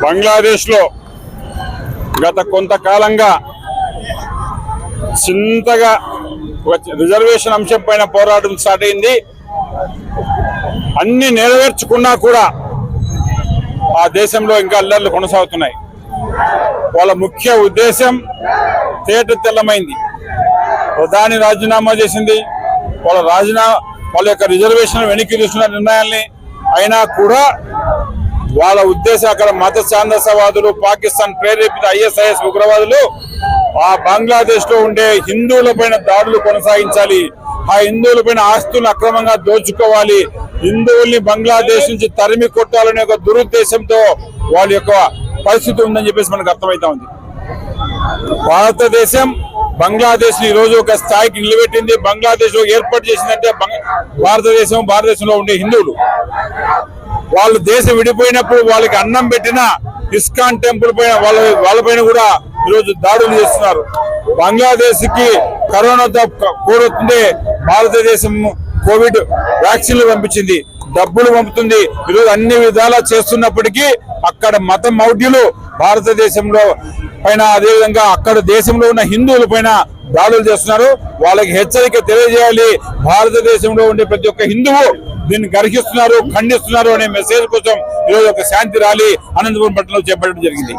బంగ్లాదేశ్లో గత కొంతకాలంగా చింతగా రిజర్వేషన్ అంశం పైన పోరాటం స్టార్ట్ అయింది. అన్ని నెరవేర్చుకున్నా కూడా ఆ దేశంలో ఇంకా అల్లర్లు కొనసాగుతున్నాయి. వాళ్ళ ముఖ్య ఉద్దేశం తేట తెల్లమైంది. ప్రధాని రాజీనామా చేసింది. వాళ్ళ యొక్క రిజర్వేషన్ వెనక్కి తీసుకున్న నిర్ణయాల్ని అయినా కూడా వాళ్ళ ఉద్దేశం అక్కడ మత ఛాందసవాదులు, పాకిస్తాన్ ప్రేరేపిత ISIS ఉగ్రవాదులు ఆ బంగ్లాదేశ్ లో ఉండే హిందువుల పైన దాడులు కొనసాగించాలి, ఆ హిందువుల పైన ఆస్తులను అక్రమంగా దోచుకోవాలి, హిందువుల్ని బంగ్లాదేశ్ నుంచి తరిమి కొట్టాలనే ఒక దురుద్దేశంతో వాళ్ళ యొక్క పరిస్థితి ఉందని చెప్పేసి మనకు అర్థమవుతా ఉంది. భారతదేశం బంగ్లాదేశ్ ఈ రోజు ఒక స్థాయికి నిలబెట్టింది. బంగ్లాదేశ్ లో ఏర్పాటు చేసిందంటే భారతదేశంలో ఉండే హిందువులు వాళ్ళు దేశం విడిపోయినప్పుడు వాళ్ళకి అన్నం పెట్టిన ఇస్కాన్ టెంపుల్ పైన వాళ్ళపైన కూడా ఈరోజు దాడులు చేస్తున్నారు. బంగ్లాదేశ్ కి కరోనాతో కోరుతుంది. భారతదేశం కోవిడ్ వ్యాక్సిన్లు పంపించింది, డబ్బులు పంపుతుంది. ఈరోజు అన్ని విధాలా చేస్తున్నప్పటికీ అక్కడ మత మౌఢ్యులు భారతదేశంలో పైన, అదేవిధంగా అక్కడ దేశంలో ఉన్న హిందువుల పైన దాడులు చేస్తున్నారు. వాళ్ళకి హెచ్చరిక తెలియజేయాలి. భారతదేశంలో ఉండే ప్రతి ఒక్క హిందువు దీన్ని గర్హిస్తున్నారు, ఖండిస్తున్నారు అనే మెసేజ్ కోసం ఈరోజు ఒక శాంతి ర్యాలీ అనంతపురం పట్టణంలో చేపట్టడం జరిగింది.